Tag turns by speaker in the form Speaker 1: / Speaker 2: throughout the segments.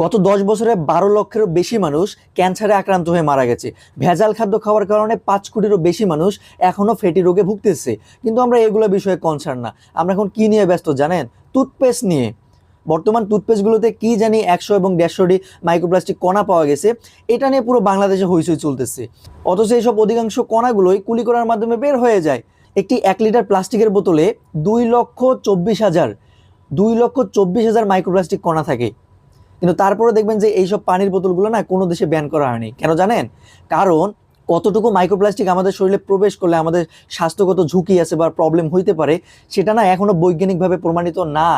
Speaker 1: গত 10 বছরে 12 লক্ষেরও বেশি মানুষ ক্যান্সারে আক্রান্ত হয়ে মারা গেছে। ভেজাল খাদ্য খাওয়ার কারণে 5 কোটিরও বেশি মানুষ এখনও ফ্যাটি রোগে ভুগতেছে। কিন্তু আমরা এগুলো বিষয়ে কনসার্ন না। আমরা এখন কি নিয়ে ব্যস্ত জানেন? টুথপেস্ট নিয়ে। বর্তমান টুথপেস্টগুলোতে কি জানি 100 এবং 150টি মাইক্রোপ্লাস্টিক কণা পাওয়া গেছে। এটা নিয়ে পুরো বাংলাদেশে হইচই চলতেছে। অথচ এইসব অধিকাংশ কণাগুলোই কুলি করার মাধ্যমে বের হয়ে যায়। একটি 1 লিটার প্লাস্টিকের বোতলে 2,24,000 মাইক্রোপ্লাস্টিক কণা থাকে। কিন্তু তারপরে দেখবেন যে এইসব পানির বোতলগুলো না কোনো দেশে ব্যান করা হয়নি। কেন জানেন? কারণ কতটুকু মাইক্রোপ্লাস্টিক আমাদের শরীরে প্রবেশ করলে আমাদের স্বাস্থ্যগত ঝুঁকি আছে বা প্রবলেম হইতে পারে, সেটা না এখনো বৈজ্ঞানিকভাবে প্রমাণিত না।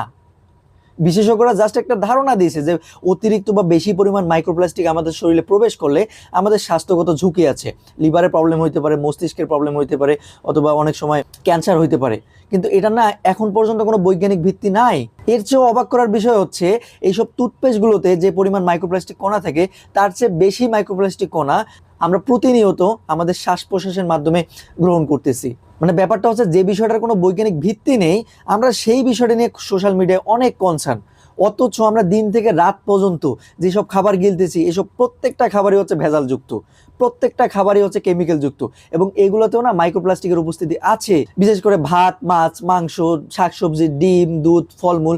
Speaker 1: বিশেষজ্ঞরা জাস্ট একটা ধারণা দিয়েছে যে অতিরিক্ত বা বেশি পরিমাণ মাইক্রোপ্লাস্টিক আমাদের শরীরে প্রবেশ করলে আমাদের স্বাস্থ্যগত ঝুঁকি আছে। লিভারের প্রবলেম হইতে পারে, মস্তিষ্কের প্রবলেম হইতে পারে, অথবা অনেক সময় ক্যান্সার হইতে পারে। কিন্তু এটা না এখন পর্যন্ত কোনো বৈজ্ঞানিক ভিত্তি নাই। এর চেয়েও অবাক করার বিষয় হচ্ছে এইসব টুথপেস্টগুলোতে যে পরিমাণ মাইক্রোপ্লাস্টিক কণা থাকে তার চেয়ে বেশি মাইক্রোপ্লাস্টিক কণা আমরা প্রতিনিয়ত আমাদের শ্বাস প্রশ্বাসের মাধ্যমে গ্রহণ করতেছি। মানে ব্যাপারটা হচ্ছে যে বিষয়টার কোনো বৈজ্ঞানিক ভিত্তি নেই, আমরা সেই বিষয়টা নিয়ে সোশ্যাল মিডিয়ায় অনেক কনসার্ন। অথচ আমরা দিন থেকে রাত পর্যন্ত যেসব খাবার গিলতেছি, এসব প্রত্যেকটা খাবারই হচ্ছে ভেজালযুক্ত, প্রত্যেকটা খাবারই হচ্ছে কেমিক্যালযুক্ত, এবং এগুলোতেও না মাইক্রোপ্লাস্টিকের উপস্থিতি আছে। বিশেষ করে ভাত, মাছ, মাংস, শাকসবজি, ডিম, দুধ, ফলমূল,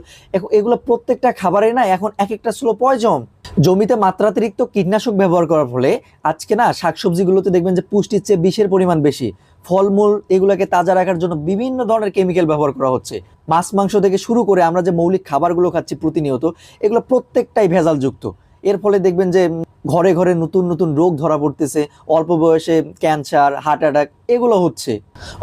Speaker 1: এগুলো প্রত্যেকটা খাবারে না এখন এক একটা স্লো পয়জন। জমিতে মাত্রাতিরিক্ত কীটনাশক ব্যবহার করার ফলে আজকে না শাকসবজিগুলোতে দেখবেন যে পুষ্টির চেয়ে বিষের পরিমাণ বেশি। ফলমূল এগুলোকে তাজা রাখার জন্য বিভিন্ন ধরনের কেমিক্যাল ব্যবহার করা হচ্ছে। মাছ মাংস থেকে শুরু করে আমরা যে মৌলিক খাবারগুলো খাচ্ছি প্রতিনিয়ত, এগুলো প্রত্যেকটাই ভেজালযুক্ত। এর ফলে দেখবেন যে ঘরে ঘরে নতুন নতুন রোগ ধরা পড়তেছে, অল্প বয়সে ক্যান্সার, হার্ট অ্যাটাক এগুলো হচ্ছে।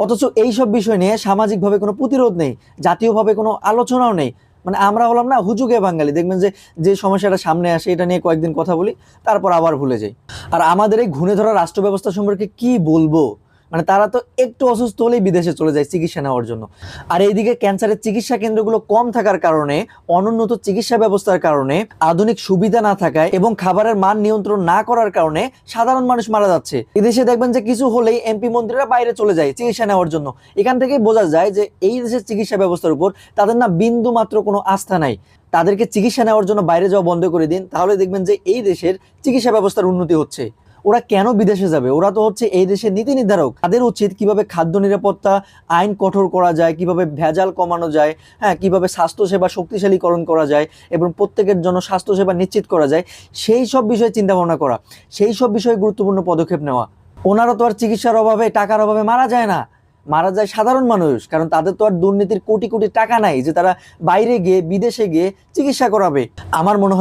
Speaker 1: অথচ এইসব বিষয় নিয়ে সামাজিকভাবে কোনো প্রতিরোধ নেই, জাতীয়ভাবে কোনো আলোচনাও নেই। মানে আমরা হলাম না হুজুগে বাঙালি। দেখবেন যে যে সমস্যাটা সামনে আসে এটা নিয়ে কয়েকদিন কথা বলি, তারপর আবার ভুলে যাই। আর আমাদের এই ঘুণে ধরা রাষ্ট্র ব্যবস্থা সম্পর্কে কি বলবো? মানে তারা তো একটু অসুস্থ হলেই বিদেশে চলে যায় চিকিৎসা নেওয়ার জন্য। আর এইদিকে ক্যান্সারের চিকিৎসা কেন্দ্রগুলো কম থাকার কারণে, অনুন্নত চিকিৎসা ব্যবস্থার কারণে, আধুনিক সুবিধা না থাকায় এবং খাবারের মান নিয়ন্ত্রণ না করার কারণে সাধারণ মানুষ মারা যাচ্ছে। এদেশে দেখবেন যে কিছু হলেই এমপি মন্ত্রীরা বাইরে চলে যায় চিকিৎসা নেওয়ার জন্য। এখান থেকেই বোঝা যায় যে এই দেশের চিকিৎসা ব্যবস্থার উপর তাদের না বিন্দু মাত্র কোনো আস্থা নাই। তাদেরকে চিকিৎসা নেওয়ার জন্য বাইরে যাওয়া বন্ধ করে দিন, তাহলে দেখবেন যে এই দেশের চিকিৎসা ব্যবস্থার উন্নতি হচ্ছে। ওরা কেন বিদেশে যাবে? ওরা তো হচ্ছে এই দেশের নীতি নির্ধারক। তাদের উচিত কিভাবে খাদ্য নিরাপত্তা আইন কঠোর করা যায়, কিভাবে ভেজাল কমানো যায়, হ্যাঁ, কিভাবে স্বাস্থ্যসেবা শক্তিশালীকরণ করা যায় এবং প্রত্যেকের জন্য স্বাস্থ্যসেবা নিশ্চিত করা যায়, সেই সব বিষয়ে চিন্তা ভাবনা করা, সেই সব বিষয়ে গুরুত্বপূর্ণ পদক্ষেপ নেওয়া। ওনারা তো আর চিকিৎসার অভাবে, টাকার অভাবে মারা যায় না, মারা যায় সাধারণ মানুষ। কারণ তাদের তো আর দুর্নীতির কোটি কোটি টাকা নাই যে তারা বাইরে গিয়ে, বিদেশে গিয়ে চিকিৎসা করাবে। আমার মনে হয়